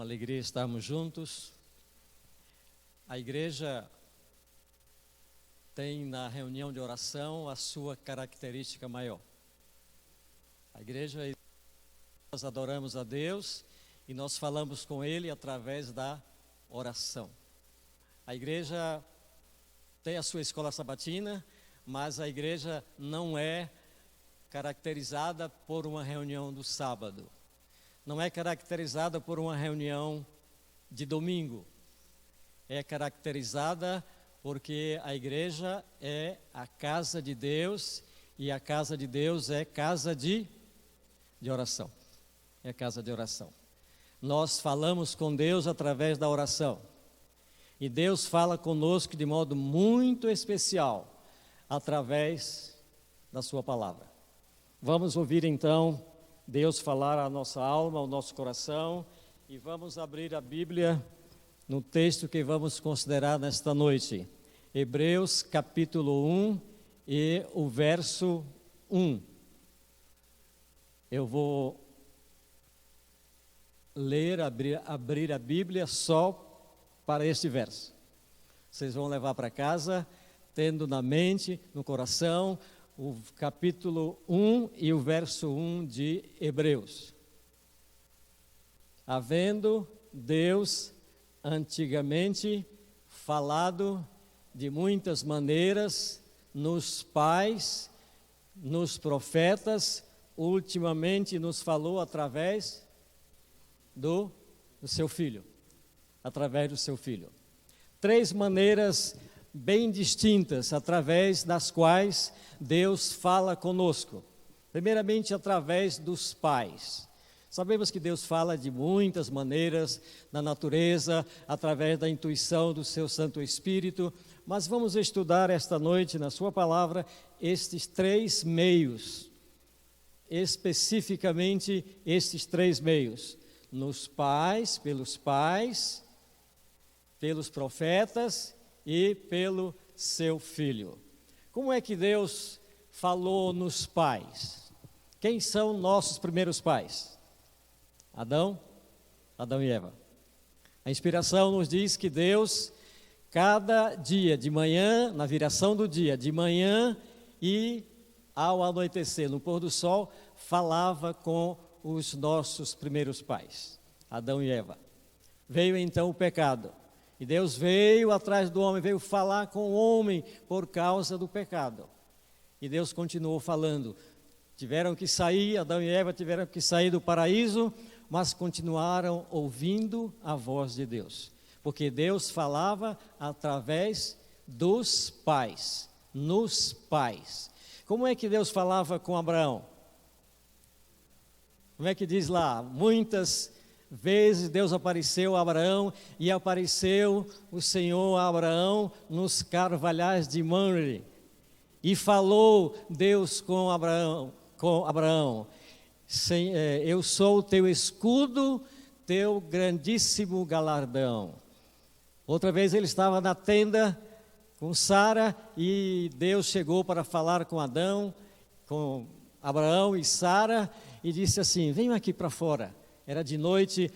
uma alegria estarmos juntos. A igreja tem na reunião de oração a sua característica maior. A igreja, nós adoramos a Deus e nós falamos com Ele através da oração. A igreja tem a sua escola sabatina, mas a igreja não é caracterizada por uma reunião do sábado. Não é caracterizada por uma reunião de domingo. É caracterizada porque a igreja é a casa de Deus e a casa de Deus é casa de oração. É casa de oração. Nós falamos com Deus através da oração. E Deus fala conosco de modo muito especial através da sua palavra. Vamos ouvir então Deus falar à nossa alma, ao nosso coração, e vamos abrir a Bíblia no texto que vamos considerar nesta noite. Hebreus capítulo 1 e o verso 1. Eu vou ler, abrir a Bíblia só para este verso. Vocês vão levar para casa, tendo na mente, no coração, o capítulo 1 e o verso 1 de Hebreus. Havendo Deus antigamente falado de muitas maneiras nos pais, nos profetas, ultimamente nos falou através do seu Filho. Através do seu Filho. 3 maneiras bem distintas através das quais Deus fala conosco. Primeiramente, através dos pais. Sabemos que Deus fala de muitas maneiras na natureza, através da intuição do seu Santo Espírito, mas vamos estudar esta noite, na sua palavra, estes 3 meios. Especificamente, estes 3 meios. Nos pais, pelos profetas e pelo seu Filho. Como é que Deus falou nos pais? Quem são nossos primeiros pais? Adão e Eva. A inspiração nos diz que Deus, cada dia de manhã, na viração do dia, de manhã e ao anoitecer, no pôr do sol, falava com os nossos primeiros pais, Adão e Eva. Veio então o pecado. E Deus veio atrás do homem, veio falar com o homem por causa do pecado. E Deus continuou falando. Tiveram que sair, Adão e Eva tiveram que sair do paraíso, mas continuaram ouvindo a voz de Deus. Porque Deus falava através dos pais, nos pais. Como é que Deus falava com Abraão? Como é que diz lá? Muitas vezes Deus apareceu a Abraão e apareceu o Senhor a Abraão nos carvalhais de Mamre. E falou Deus com Abraão, eu sou o teu escudo, teu grandíssimo galardão. Outra vez ele estava na tenda com Sara e Deus chegou para falar com Abraão e Sara e disse assim: venham aqui para fora. Era de noite,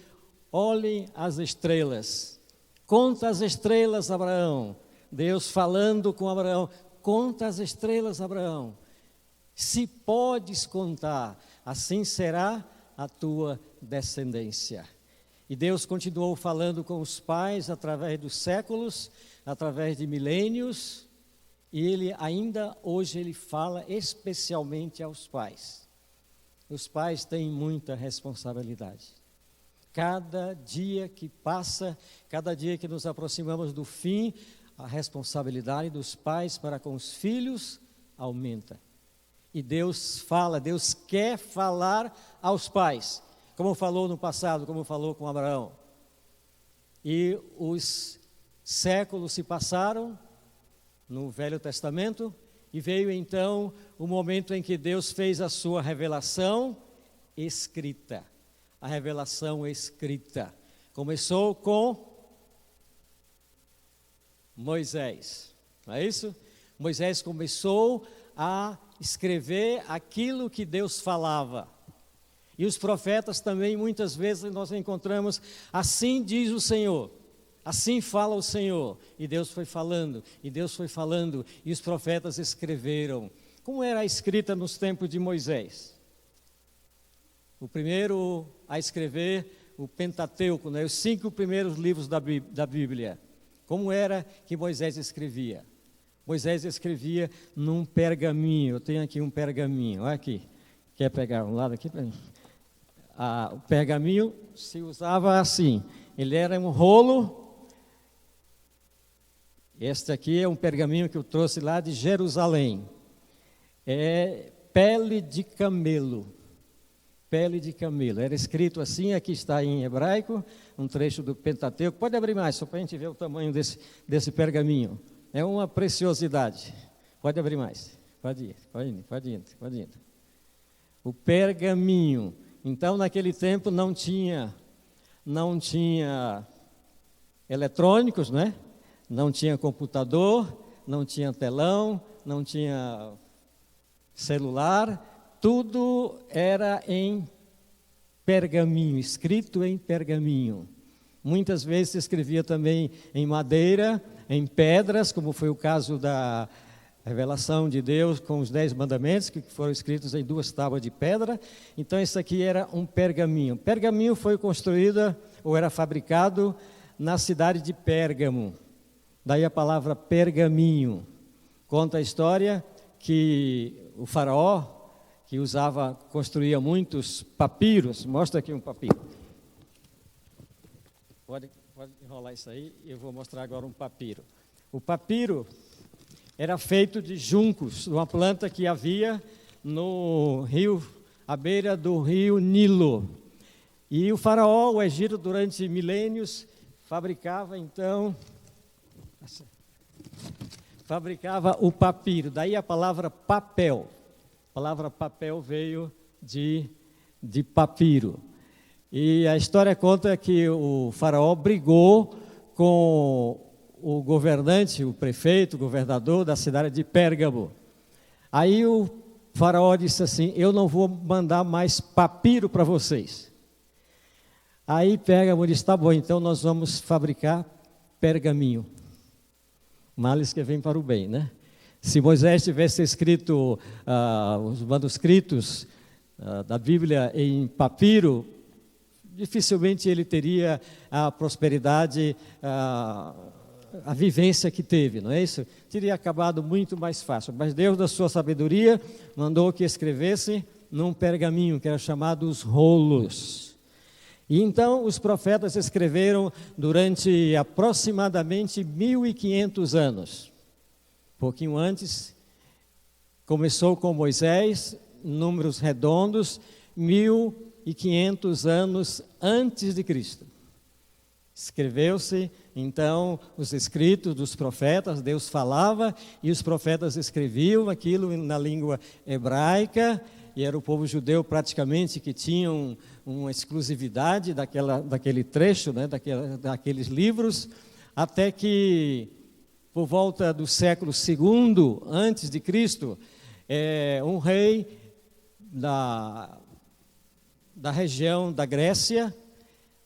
olhem as estrelas. Conta as estrelas, Abraão. Deus falando com Abraão. Conta as estrelas, Abraão. Se podes contar, assim será a tua descendência. E Deus continuou falando com os pais através dos séculos, através de milênios. E Ele ainda hoje Ele fala especialmente aos pais. Os pais têm muita responsabilidade. Cada dia que passa, cada dia que nos aproximamos do fim, a responsabilidade dos pais para com os filhos aumenta. E Deus fala, Deus quer falar aos pais, como falou no passado, como falou com Abraão. E os séculos se passaram no Velho Testamento, e veio então o momento em que Deus fez a sua revelação escrita. A revelação escrita. Começou com Moisés, não é isso? Moisés começou a escrever aquilo que Deus falava. E os profetas também, muitas vezes, nós encontramos, assim diz o Senhor, assim fala o Senhor. E Deus foi falando, e Deus foi falando, e os profetas escreveram. Como era a escrita nos tempos de Moisés? O primeiro a escrever, o Pentateuco, né? Os 5 primeiros livros da Bíblia. Como era que Moisés escrevia? Moisés escrevia num pergaminho. Eu tenho aqui um pergaminho, olha aqui. Quer pegar um lado aqui para mim? O pergaminho se usava assim. Ele era um rolo. Este aqui é um pergaminho que eu trouxe lá de Jerusalém. É pele de camelo. Pele de camelo. Era escrito assim, aqui está em hebraico, um trecho do Pentateuco. Pode abrir mais, só para a gente ver o tamanho desse pergaminho. É uma preciosidade. Pode abrir mais. Pode ir. O pergaminho. Então, naquele tempo não tinha eletrônicos, né? Não tinha computador, não tinha telão, não tinha celular. Tudo era em pergaminho, escrito em pergaminho. Muitas vezes se escrevia também em madeira, em pedras, como foi o caso da revelação de Deus com os 10 mandamentos, que foram escritos em 2 tábuas de pedra. Então, isso aqui era um pergaminho. Pergaminho foi construído, ou era fabricado, na cidade de Pérgamo. Daí a palavra pergaminho. Conta a história que o faraó, que construía muitos papiros. Mostra aqui um papiro. Pode enrolar isso aí, eu vou mostrar agora um papiro. O papiro era feito de juncos, uma planta que havia no rio, à beira do rio Nilo. E o faraó, o Egito, durante milênios, fabricava o papiro. Daí a palavra papel. A palavra papel veio de papiro. E a história conta que o faraó brigou com o governante, o prefeito, o governador da cidade de Pérgamo. Aí o faraó disse assim: eu não vou mandar mais papiro para vocês. Aí Pérgamo disse: tá bom, então nós vamos fabricar pergaminho. Males que vem para o bem, né? Se Moisés tivesse escrito os manuscritos da Bíblia em papiro, dificilmente ele teria a prosperidade, a vivência que teve, não é isso? Teria acabado muito mais fácil. Mas Deus, da sua sabedoria, mandou que escrevesse num pergaminho, que era chamado os rolos. E então os profetas escreveram durante aproximadamente 1500 anos. Um pouquinho antes, começou com Moisés, números redondos, 1500 anos antes de Cristo. Escreveu-se, então, os escritos dos profetas. Deus falava e os profetas escreviam aquilo na língua hebraica, e era o povo judeu praticamente que tinham uma exclusividade daquele trecho, né, daqueles livros, até que, por volta do século II antes de Cristo, um rei da região da Grécia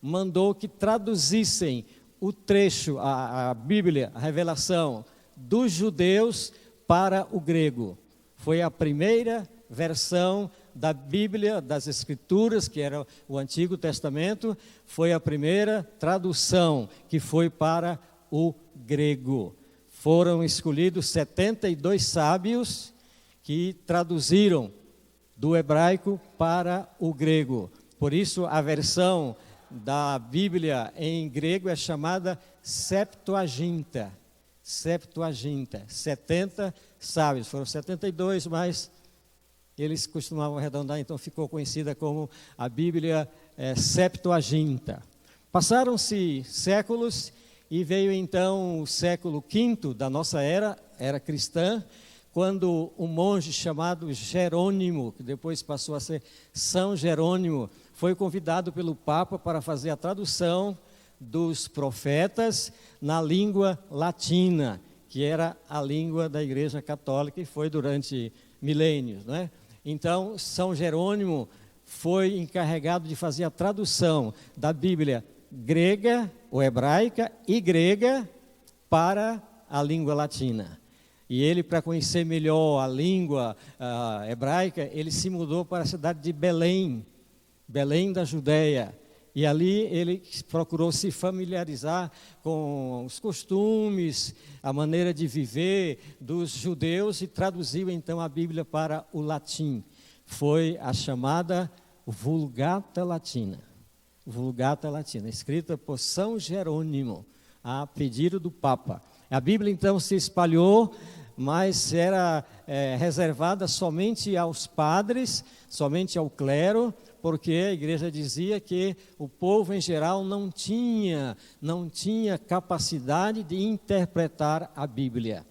mandou que traduzissem o trecho, a Bíblia, a revelação dos judeus para o grego. Foi a primeira versão da Bíblia, das Escrituras, que era o Antigo Testamento, foi a primeira tradução que foi para o grego. Foram escolhidos 72 sábios que traduziram do hebraico para o grego. Por isso, a versão da Bíblia em grego é chamada Septuaginta. Septuaginta, 70 sábios. Foram 72, mas eles costumavam arredondar, então ficou conhecida como a Bíblia Septuaginta. Passaram-se séculos e veio então o século V da nossa era cristã, quando um monge chamado Jerônimo, que depois passou a ser São Jerônimo, foi convidado pelo Papa para fazer a tradução dos profetas na língua latina, que era a língua da Igreja Católica e foi durante milênios, né? Então, São Jerônimo foi encarregado de fazer a tradução da Bíblia grega, ou hebraica, e grega para a língua latina. E ele, para conhecer melhor a língua hebraica, ele se mudou para a cidade de Belém, Belém da Judéia. E ali ele procurou se familiarizar com os costumes, a maneira de viver dos judeus e traduziu então a Bíblia para o latim. Foi a chamada Vulgata Latina. Vulgata Latina, escrita por São Jerônimo, a pedido do Papa. A Bíblia então se espalhou, mas era reservada somente aos padres, somente ao clero, porque a igreja dizia que o povo em geral não tinha capacidade de interpretar a Bíblia.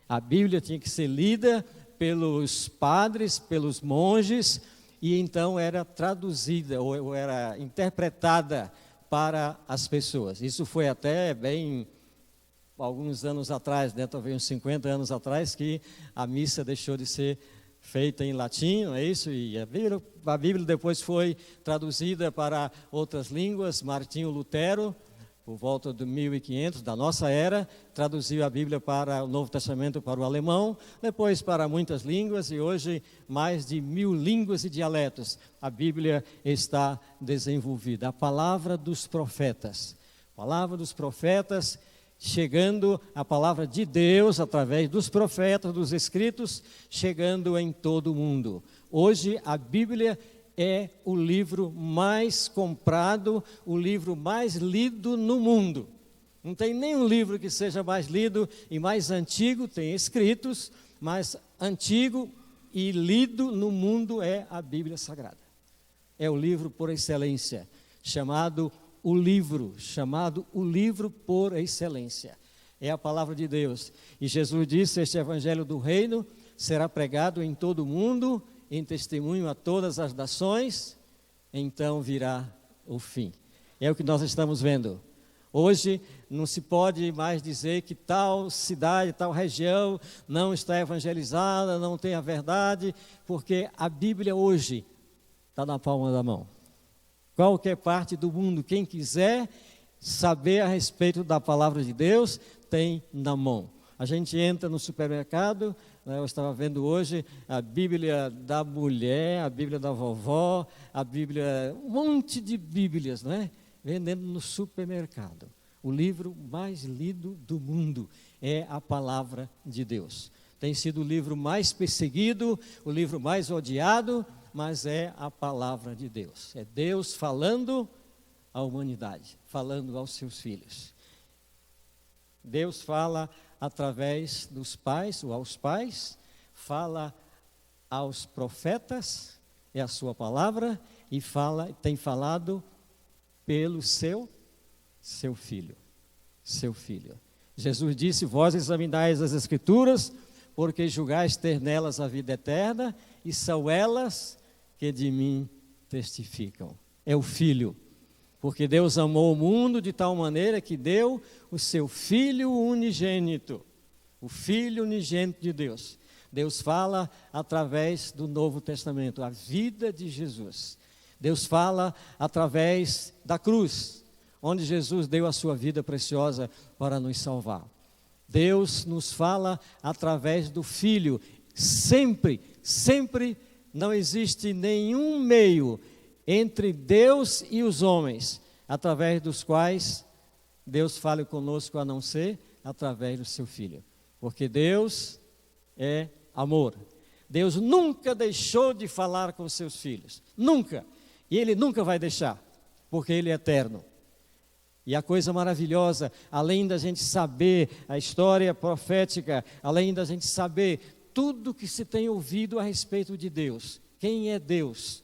A Bíblia tinha que ser lida pelos padres, pelos monges, e então era traduzida ou era interpretada para as pessoas. Isso foi até bem alguns anos atrás, talvez uns 50 anos atrás, que a missa deixou de ser feita em latim, não é isso? E a Bíblia depois foi traduzida para outras línguas. Martinho Lutero, por volta de 1500, da nossa era, traduziu a Bíblia para o Novo Testamento para o alemão, depois para muitas línguas, e hoje mais de 1000 línguas e dialetos. A Bíblia está desenvolvida. A palavra dos profetas. Chegando a palavra de Deus através dos profetas, dos escritos, chegando em todo o mundo. Hoje a Bíblia é o livro mais comprado, o livro mais lido no mundo. Não tem nenhum livro que seja mais lido e mais antigo, tem escritos, mas antigo e lido no mundo é a Bíblia Sagrada. É o livro por excelência, chamado o livro por excelência. É a palavra de Deus. E Jesus disse, este evangelho do reino será pregado em todo o mundo, em testemunho a todas as nações, então virá o fim. É o que nós estamos vendo. Hoje não se pode mais dizer que tal cidade, tal região não está evangelizada, não tem a verdade, porque a Bíblia hoje está na palma da mão. Qualquer parte do mundo, quem quiser saber a respeito da palavra de Deus, tem na mão. A gente entra no supermercado, eu estava vendo hoje a Bíblia da mulher, a Bíblia da vovó, a Bíblia, um monte de Bíblias, vendendo no supermercado. O livro mais lido do mundo é a palavra de Deus. Tem sido o livro mais perseguido, o livro mais odiado, mas é a palavra de Deus. É Deus falando à humanidade, falando aos seus filhos. Deus fala através dos pais, ou aos pais, fala aos profetas, é a sua palavra, e tem falado pelo seu filho. Seu filho. Jesus disse, vós examinais as Escrituras, porque julgais ter nelas a vida eterna, e são elas que de mim testificam. É o Filho, porque Deus amou o mundo de tal maneira que deu o seu Filho unigênito, o Filho unigênito de Deus. Deus fala através do Novo Testamento, a vida de Jesus. Deus fala através da cruz, onde Jesus deu a sua vida preciosa para nos salvar. Deus nos fala através do Filho, sempre não existe nenhum meio entre Deus e os homens, através dos quais Deus fale conosco, a não ser através do seu Filho. Porque Deus é amor. Deus nunca deixou de falar com seus filhos. Nunca. E Ele nunca vai deixar, porque Ele é eterno. E a coisa maravilhosa, além da gente saber a história profética, além da gente saber tudo que se tem ouvido a respeito de Deus, quem é Deus,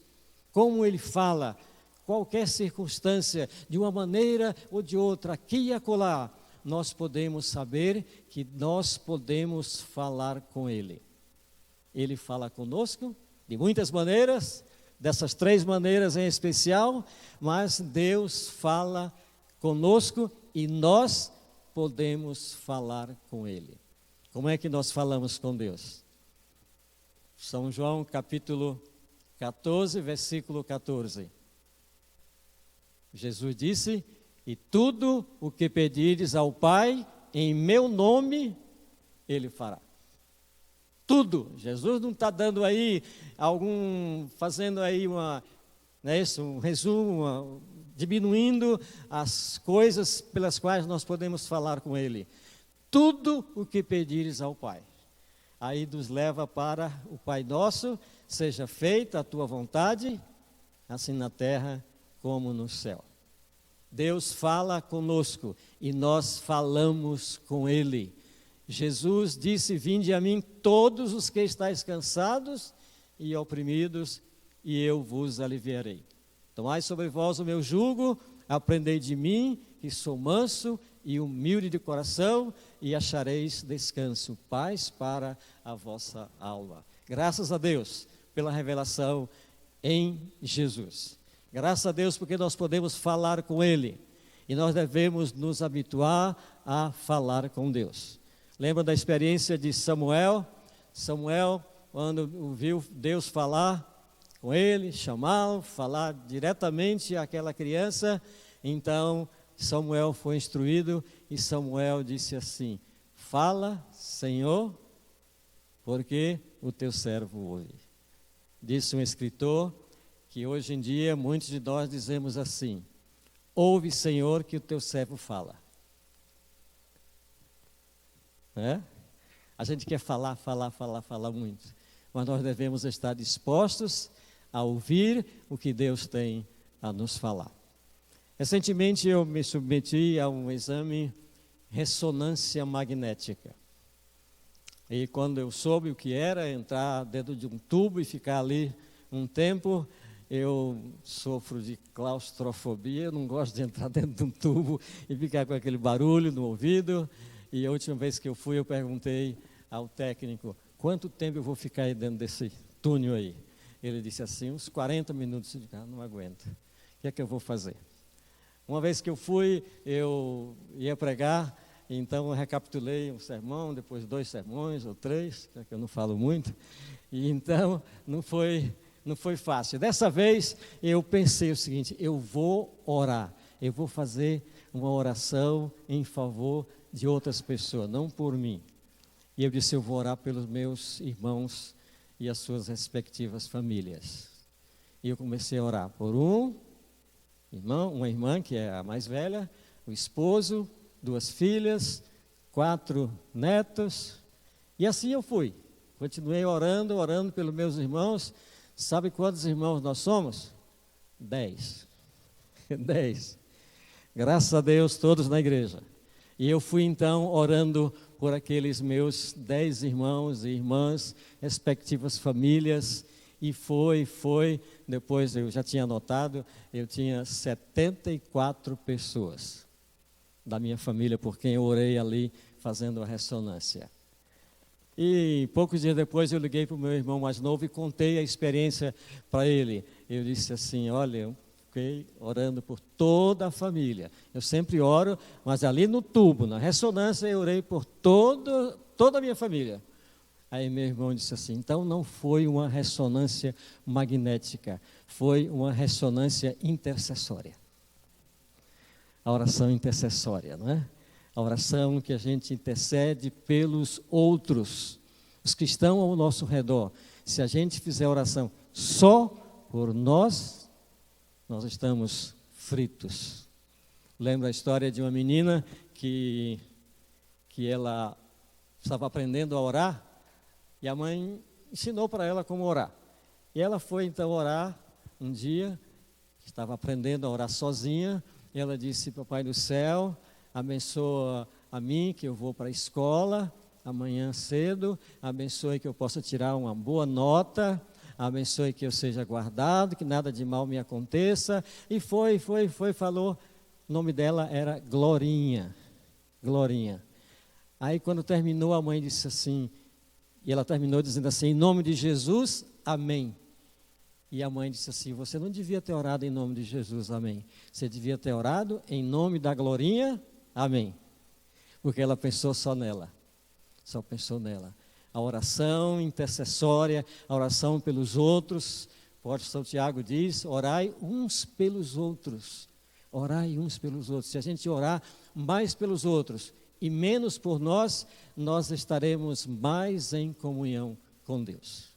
como Ele fala, qualquer circunstância, de uma maneira ou de outra, aqui e acolá, nós podemos saber que nós podemos falar com Ele. Ele fala conosco de muitas maneiras, dessas 3 maneiras em especial, mas Deus fala conosco e nós podemos falar com Ele. Como é que nós falamos com Deus? São João capítulo 14, versículo 14. Jesus disse: e tudo o que pedires ao Pai, em meu nome, Ele fará. Tudo. Jesus não está dando aí fazendo aí um resumo, diminuindo as coisas pelas quais nós podemos falar com Ele. Tudo o que pedires ao Pai. Aí nos leva para o Pai Nosso: seja feita a tua vontade, assim na terra como no céu. Deus fala conosco e nós falamos com Ele. Jesus disse: vinde a mim todos os que estáis cansados e oprimidos, e eu vos aliviarei. Tomai sobre vós o meu jugo, aprendei de mim, que sou manso e humilde de coração, e achareis descanso, paz para a vossa alma. Graças a Deus pela revelação em Jesus. Graças a Deus porque nós podemos falar com Ele, e nós devemos nos habituar a falar com Deus. Lembra da experiência de Samuel? Samuel, quando ouviu Deus falar com ele, chamá-lo, falar diretamente àquela criança, então Samuel foi instruído e Samuel disse assim: fala, Senhor, porque o teu servo ouve. Disse um escritor que hoje em dia muitos de nós dizemos assim: ouve, Senhor, que o teu servo fala. A gente quer falar muito, mas nós devemos estar dispostos a ouvir o que Deus tem a nos falar. Recentemente eu me submeti a um exame ressonância magnética. E quando eu soube o que era, entrar dentro de um tubo e ficar ali um tempo, eu sofro de claustrofobia, eu não gosto de entrar dentro de um tubo e ficar com aquele barulho no ouvido. E a última vez que eu fui, eu perguntei ao técnico: quanto tempo eu vou ficar aí dentro desse túnel aí? Ele disse assim: uns 40 minutos. Eu disse: não aguento, o que é que eu vou fazer? Uma vez que eu fui, eu ia pregar, então eu recapitulei um sermão, depois 2 sermões ou 3, que eu não falo muito, e então não foi fácil. Dessa vez eu pensei o seguinte: eu vou orar, eu vou fazer uma oração em favor de outras pessoas, não por mim. E eu disse: eu vou orar pelos meus irmãos e as suas respectivas famílias. E eu comecei a orar por uma irmã que é a mais velha, o esposo, 2 filhas, 4 netos, e assim eu fui. Continuei orando pelos meus irmãos. Sabe quantos irmãos nós somos? 10. 10. Graças a Deus, todos na igreja. E eu fui então orando por aqueles meus 10 irmãos e irmãs, respectivas famílias, e foi, depois eu já tinha anotado, eu tinha 74 pessoas da minha família por quem eu orei ali fazendo a ressonância. E poucos dias depois eu liguei para o meu irmão mais novo e contei a experiência para ele. Eu disse assim: olha, eu fiquei orando por toda a família. Eu sempre oro, mas ali no tubo, na ressonância, eu orei por toda a minha família. Aí meu irmão disse assim: então não foi uma ressonância magnética, foi uma ressonância intercessória. A oração intercessória, não é? A oração que a gente intercede pelos outros, os que estão ao nosso redor. Se a gente fizer oração só por nós estamos fritos. Lembro a história de uma menina que ela estava aprendendo a orar e a mãe ensinou para ela como orar. E ela foi então orar um dia, estava aprendendo a orar sozinha, e ela disse: Papai do céu, abençoa a mim que eu vou para a escola amanhã cedo, abençoe que eu possa tirar uma boa nota, abençoe que eu seja guardado, que nada de mal me aconteça. E falou. O nome dela era Glorinha. Aí quando terminou, a mãe disse assim, e ela terminou dizendo assim: em nome de Jesus, amém. E a mãe disse assim: você não devia ter orado em nome de Jesus, amém. Você devia ter orado em nome da Glorinha, amém. Porque ela pensou só nela. A oração intercessória, a oração pelos outros, O apóstolo São Tiago diz: orai uns pelos outros. Orai uns pelos outros. Se a gente orar mais pelos outros e menos por nós, nós estaremos mais em comunhão com Deus.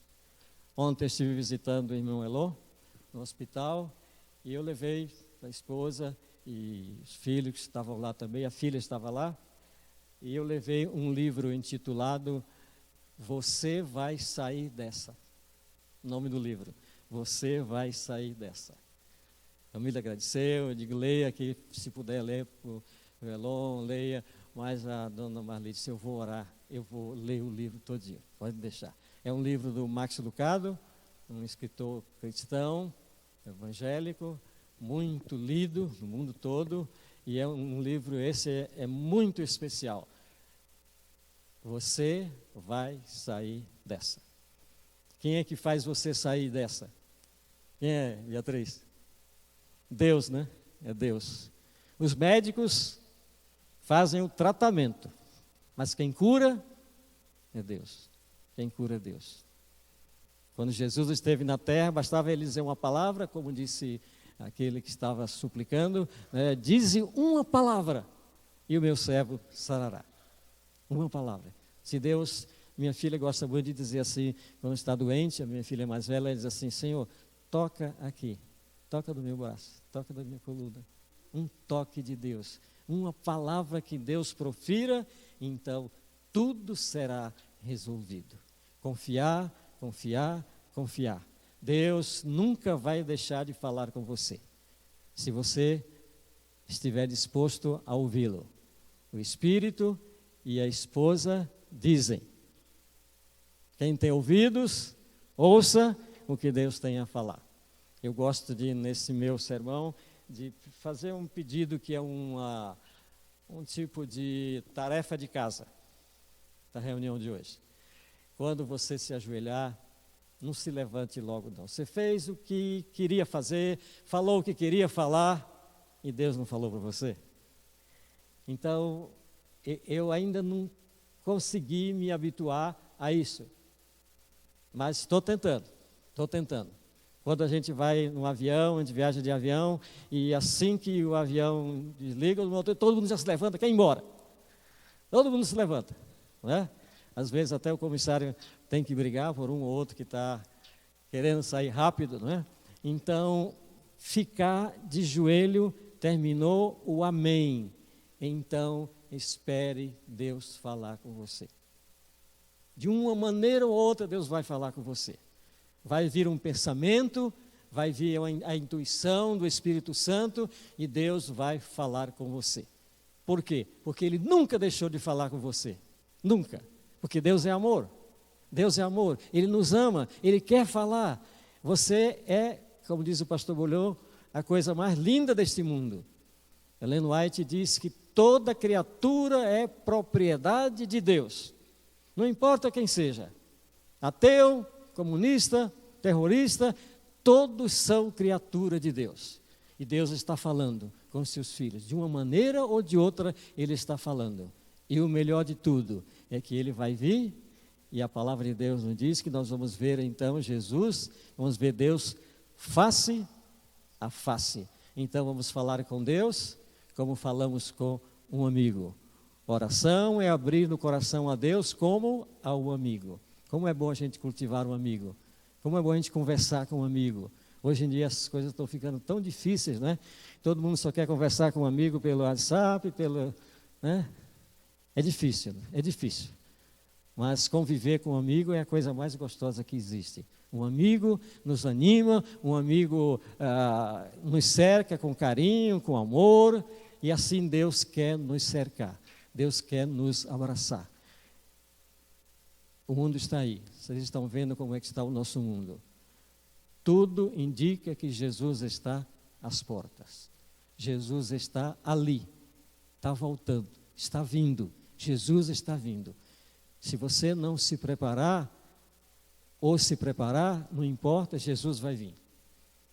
Ontem estive visitando o irmão Elô no hospital e eu levei a esposa e os filhos que estavam lá também, a filha estava lá, e eu levei um livro intitulado Você Vai Sair Dessa. O nome do livro, Você Vai Sair Dessa. A família agradeceu, eu digo, leia aqui, se puder ler para o Elon, leia, mas a dona Marli disse, eu vou orar, eu vou ler o livro todinho, pode deixar. É um livro do Max Lucado, um escritor cristão, evangélico, muito lido no mundo todo, e é um livro, esse é muito especial. Você vai sair dessa. Quem é que faz você sair dessa? Quem é, Beatriz? Deus, né? É Deus. Os médicos fazem o tratamento, mas quem cura é Deus. Quem cura é Deus. Quando Jesus esteve na terra, bastava ele dizer uma palavra, como disse aquele que estava suplicando, né? Dize uma palavra e o meu servo sarará. Uma palavra. Se Deus, minha filha gosta muito de dizer assim, quando está doente, a minha filha mais velha, ela diz assim, Senhor, toca aqui, toca do meu braço, toca da minha coluna. Um toque de Deus, uma palavra que Deus profira, então tudo será resolvido. Confiar, confiar, confiar. Deus nunca vai deixar de falar com você, se você estiver disposto a ouvi-lo. O Espírito e a esposa dizem. Quem tem ouvidos, ouça o que Deus tem a falar. Eu gosto de, nesse meu sermão, de fazer um pedido que é um tipo de tarefa de casa da reunião de hoje. Quando você se ajoelhar, não se levante logo não. Você fez o que queria fazer, falou o que queria falar e Deus não falou para você. Então, eu ainda não consegui me habituar a isso. Mas estou tentando. Quando a gente vai no avião, a gente viaja de avião, e assim que o avião desliga, o motor, todo mundo já se levanta, quer ir embora. Todo mundo se levanta, não é? Às vezes até o comissário tem que brigar por um ou outro que está querendo sair rápido, não é? Então, ficar de joelho, terminou o amém. Então, espere Deus falar com você. De uma maneira ou outra, Deus vai falar com você. Vai vir um pensamento, vai vir a intuição do Espírito Santo e Deus vai falar com você. Por quê? Porque Ele nunca deixou de falar com você. Nunca. Porque Deus é amor. Deus é amor. Ele nos ama. Ele quer falar. Você é, como diz o pastor Bolhô, a coisa mais linda deste mundo. Ellen White diz que toda criatura é propriedade de Deus. Não importa quem seja. Ateu, comunista, terrorista, todos são criatura de Deus. E Deus está falando com seus filhos. De uma maneira ou de outra, Ele está falando. E o melhor de tudo é que Ele vai vir, e a palavra de Deus nos diz que nós vamos ver então Jesus, vamos ver Deus face a face. Então vamos falar com Deus como falamos com um amigo. Oração é abrir no coração a Deus como ao amigo. Como é bom a gente cultivar um amigo. Como é bom a gente conversar com um amigo. Hoje em dia as coisas estão ficando tão difíceis, né? Todo mundo só quer conversar com um amigo pelo WhatsApp, né? É difícil. Mas conviver com um amigo é a coisa mais gostosa que existe. Um amigo nos anima, um amigo nos cerca com carinho, com amor, e assim Deus quer nos cercar. Deus quer nos abraçar. O mundo está aí. Vocês estão vendo como é que está o nosso mundo. Tudo indica que Jesus está às portas. Jesus está ali. Está voltando. Está vindo. Jesus está vindo. Se você não se preparar, ou se preparar, não importa, Jesus vai vir.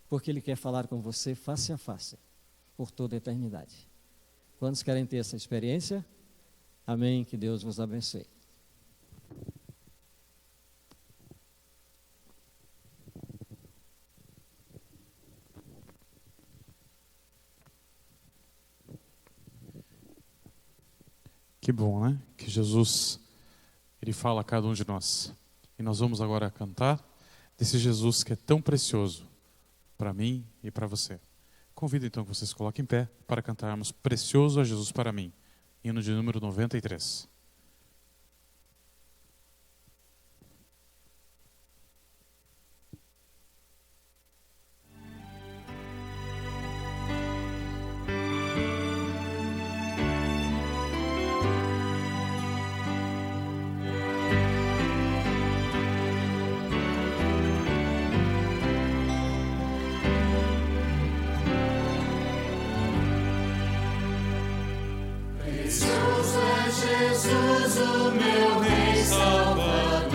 Porque Ele quer falar com você face a face, por toda a eternidade. Quantos querem ter essa experiência? Amém, que Deus vos abençoe. Que bom, né? Que Jesus, Ele fala a cada um de nós. E nós vamos agora cantar desse Jesus que é tão precioso para mim e para você. Convido então que vocês se coloquem em pé para cantarmos Precioso é Jesus para mim, hino de número 93. Precioso é Jesus, o meu Rei Salvador,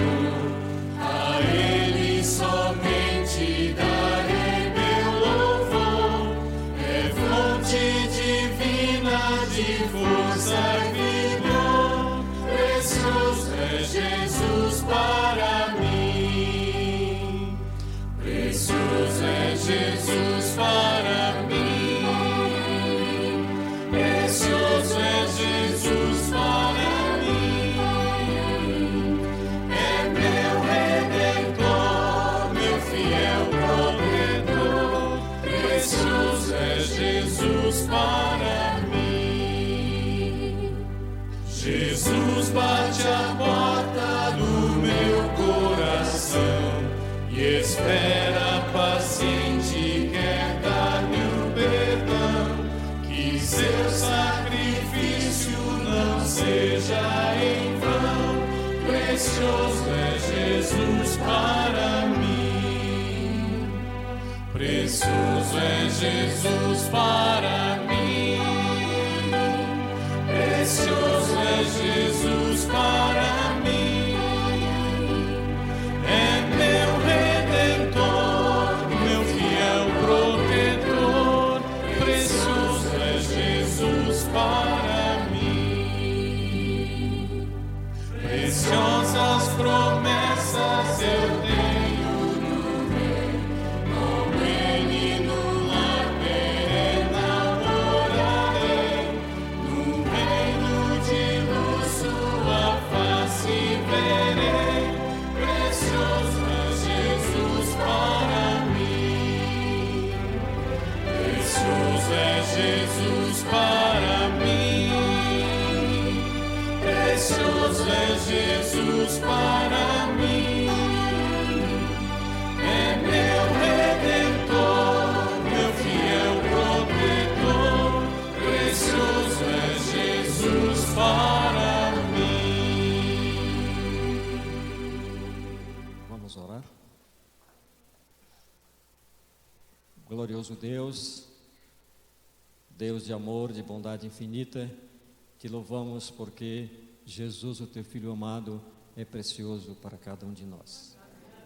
a Ele somente darei meu louvor. É fonte divina de força e vigor. Precioso é Jesus para mim. Precioso é Jesus para mim. Precioso é Jesus para mim, é meu Redentor, meu fiel protetor. Precioso é Jesus para mim. Jesus bate a porta do meu coração e espera paciente, quer dar-me o perdão. Que seu sacrifício não seja em vão. Precioso é Jesus para mim. Precioso é Jesus para mim. Precioso é Jesus para mim. É meu Redentor, meu fiel protetor. Precioso é Jesus para mim. Preciosas promessas eu tenho no Rei, com Ele no lar perene morarei. No reino de luz sua face verei. Precioso é Jesus para mim. Precioso é Jesus para mim. Precioso é Jesus para mim. É meu Redentor, meu fiel protetor. Precioso é Jesus para mim. Vamos orar. Glorioso Deus, Deus de amor, de bondade infinita, te louvamos porque Jesus, o teu Filho amado, é precioso para cada um de nós.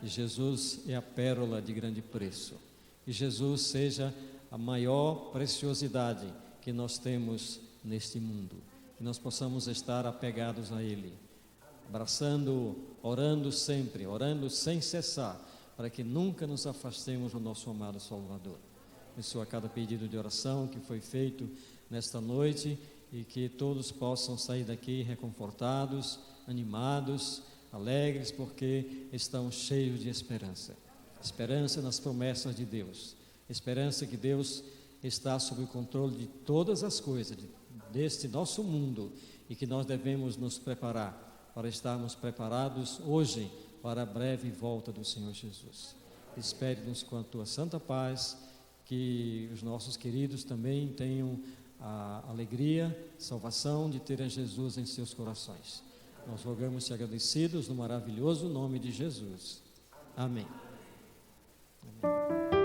E Jesus é a pérola de grande preço. E Jesus seja a maior preciosidade que nós temos neste mundo. Que nós possamos estar apegados a Ele, abraçando-o, orando sempre, orando sem cessar, para que nunca nos afastemos do nosso amado Salvador. Abençoa cada pedido de oração que foi feito nesta noite e que todos possam sair daqui reconfortados, animados, alegres, porque estão cheios de esperança. Esperança nas promessas de Deus. Esperança que Deus está sob o controle de todas as coisas deste nosso mundo e que nós devemos nos preparar para estarmos preparados hoje para a breve volta do Senhor Jesus. Espere-nos com a tua santa paz, que os nossos queridos também tenham a alegria, salvação de ter a Jesus em seus corações. Nós rogamos-te agradecidos no maravilhoso nome de Jesus. Amém. Amém.